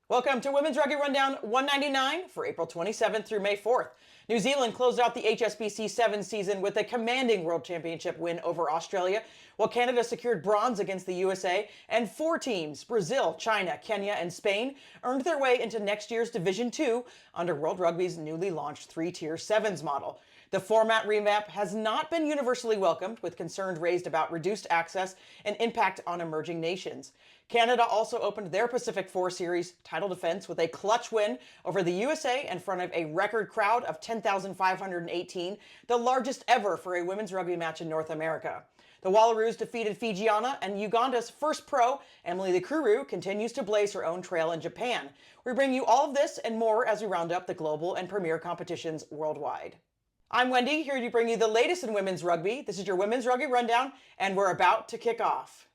Welcome to Women's Rugby Rundown 199 for April 27th through May 4th. New Zealand closed out the HSBC Sevens season with a commanding World Championship win over Australia, while Canada secured bronze against the USA, and four teams, Brazil, China, Kenya, and Spain, earned their way into next year's Division 2 under World Rugby's newly launched three-tier sevens model. The format revamp has not been universally welcomed, with concerns raised about reduced access and impact on emerging nations. Canada also opened their Pacific Four Series title defense with a clutch win over the USA in front of a record crowd of 10,518, the largest ever for a women's rugby match in North America. The Wallaroos defeated Fijiana, and Uganda's first pro, Emily Lekuru, continues to blaze her own trail in Japan. We bring you all of this and more as we round up the global and premier competitions worldwide. I'm Wendy, here to bring you the latest in women's rugby. This is your Women's Rugby Rundown, and we're about to kick off.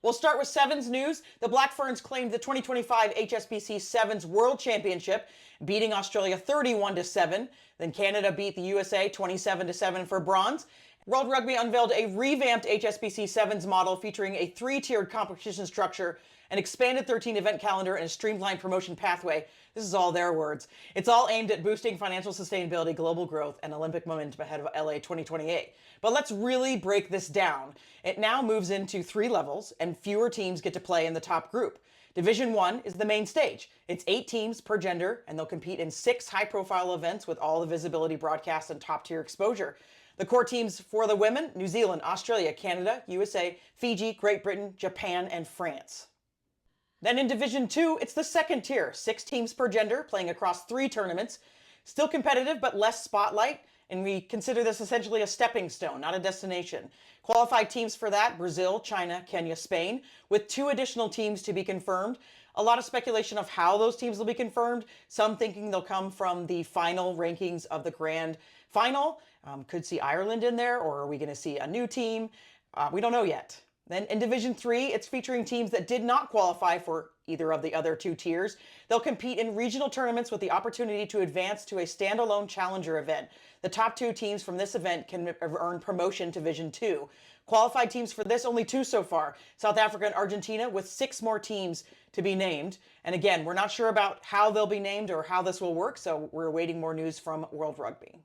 We'll start with Sevens news. The Black Ferns claimed the 2025 HSBC Sevens World Championship, beating Australia 31-7. Then Canada beat the USA 27-7 for bronze. World Rugby unveiled a revamped HSBC Sevens model featuring a three-tiered competition structure, an expanded 13-event calendar, and a streamlined promotion pathway. This is all their words. It's all aimed at boosting financial sustainability, global growth, and Olympic momentum ahead of LA 2028. But let's really break this down. It now moves into three levels, and fewer teams get to play in the top group. Division 1 is the main stage. It's 8 teams per gender, and they'll compete in 6 high-profile events with all the visibility, broadcast, and top-tier exposure. The core teams for the women: New Zealand, Australia, Canada, USA, Fiji, Great Britain, Japan, and France. Then in Division 2, it's the second tier, 6 teams per gender playing across 3 tournaments. Still competitive, but less spotlight, and we consider this essentially a stepping stone, not a destination. Qualified teams for that: Brazil, China, Kenya, Spain, with 2 additional teams to be confirmed. A lot of speculation of how those teams will be confirmed, some thinking they'll come from the final rankings of the grand final. Could see Ireland in there, or are we going to see a new team? We don't know yet. Then in Division 3, it's featuring teams that did not qualify for either of the other 2 tiers. They'll compete in regional tournaments with the opportunity to advance to a standalone challenger event. The top 2 teams from this event can earn promotion to Division 2. Qualified teams for this, only 2 so far: South Africa and Argentina, with 6 more teams to be named. And again, we're not sure about how they'll be named or how this will work, so we're awaiting more news from World Rugby.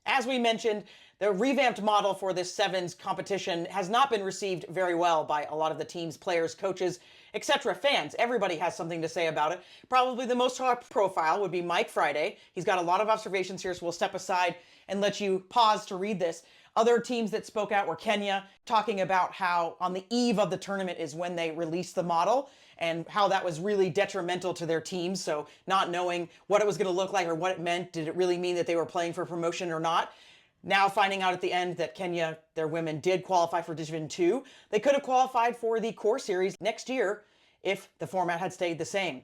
As we mentioned, the revamped model for this Sevens competition has not been received very well by a lot of the teams, players, coaches, etc. Fans. Everybody has something to say about it. Probably the most high profile would be Mike Friday. He's got a lot of observations here, so we'll step aside and let you pause to read this. Other teams that spoke out were Kenya, talking about how on the eve of the tournament is when they released the model, and how that was really detrimental to their teams. So not knowing what it was going to look like or what it meant. Did it really mean that they were playing for promotion or not? Now finding out at the end that Kenya, their women, did qualify for Division 2. They could have qualified for the core series next year if the format had stayed the same.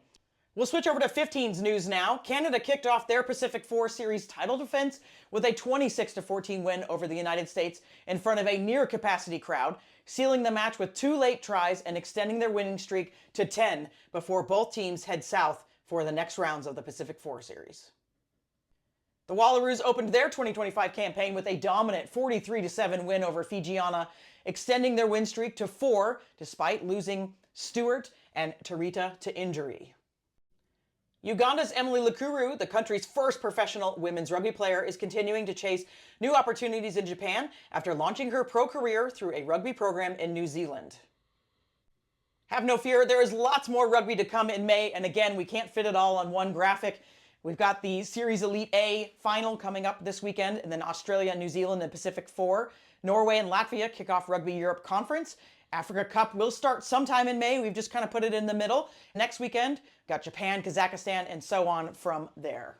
We'll switch over to 15's news now. Canada kicked off their Pacific Four Series title defense with a 26-14 win over the United States in front of a near-capacity crowd, sealing the match with 2 late tries and extending their winning streak to 10 before both teams head south for the next rounds of the Pacific Four Series. The Wallaroos opened their 2025 campaign with a dominant 43-7 win over Fijiana, extending their win streak to 4 despite losing Stewart and Tarita to injury. Uganda's Emily Lekuru, the country's first professional women's rugby player, is continuing to chase new opportunities in Japan after launching her pro career through a rugby program in New Zealand. Have no fear, there is lots more rugby to come in May, and again, we can't fit it all on one graphic. We've got the Series Elite A final coming up this weekend, and then Australia, New Zealand, and Pacific Four. Norway and Latvia kick off Rugby Europe Conference. Africa Cup will start sometime in May. We've just kind of put it in the middle. Next weekend, got Japan, Kazakhstan, and so on from there.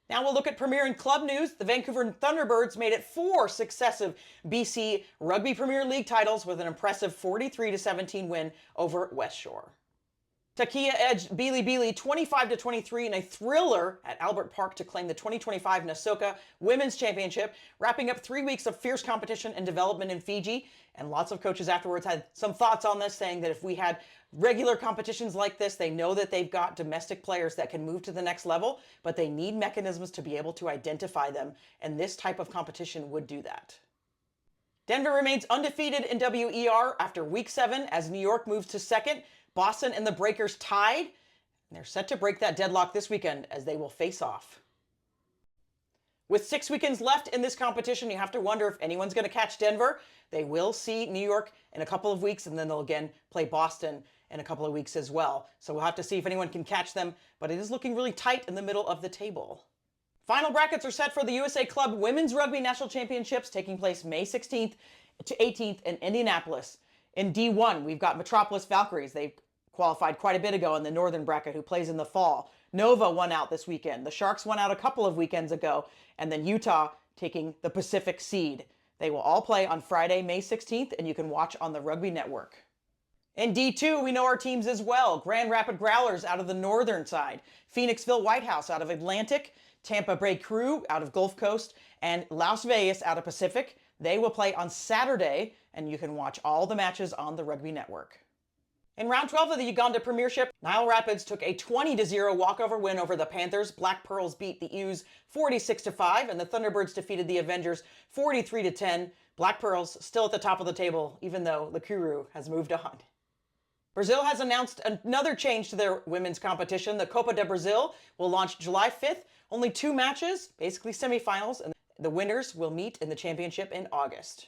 Now we'll look at Premier and Club news. The Vancouver Thunderbirds made it 4 successive BC Rugby Premier League titles with an impressive 43-17 win over West Shore. Takia edged Bilibili 25-23 in a thriller at Albert Park to claim the 2025 Nasoka Women's Championship, wrapping up 3 weeks of fierce competition and development in Fiji. And lots of coaches afterwards had some thoughts on this, saying that if we had regular competitions like this, they know that they've got domestic players that can move to the next level, but they need mechanisms to be able to identify them, and this type of competition would do that. Denver remains undefeated in WER after Week 7 as New York moves to second, Boston and the Breakers tied, and they're set to break that deadlock this weekend as they will face off. With 6 weekends left in this competition, you have to wonder if anyone's going to catch Denver. They will see New York in a couple of weeks, and then they'll again play Boston in a couple of weeks as well. So we'll have to see if anyone can catch them, but it is looking really tight in the middle of the table. Final brackets are set for the USA Club Women's Rugby National Championships taking place May 16th to 18th in Indianapolis. In D1, we've got Metropolis Valkyries. They qualified quite a bit ago in the Northern bracket, who plays in the fall. Nova won out this weekend. The Sharks won out a couple of weekends ago, and then Utah taking the Pacific seed. They will all play on Friday, May 16th, and you can watch on the Rugby Network. In D2, we know our teams as well. Grand Rapids Growlers out of the northern side, Phoenixville White House out of Atlantic, Tampa Bay Crew out of Gulf Coast, and Las Vegas out of Pacific. They will play on Saturday, and you can watch all the matches on the Rugby Network. In round 12 of the Uganda Premiership, Nile Rapids took a 20-0 walkover win over the Panthers. Black Pearls beat the Ewes 46-5, and the Thunderbirds defeated the Avengers 43-10. Black Pearls still at the top of the table, even though Lekuru has moved on. Brazil has announced another change to their women's competition. The Copa do Brasil will launch July 5th. Only 2 matches, basically semifinals, and the winners will meet in the championship in August.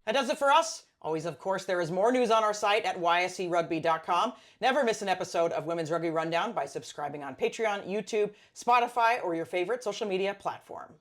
That does it for us. Always, of course, there is more news on our site at yscrugby.com. Never miss an episode of Women's Rugby Rundown by subscribing on Patreon, YouTube, Spotify, or your favorite social media platform.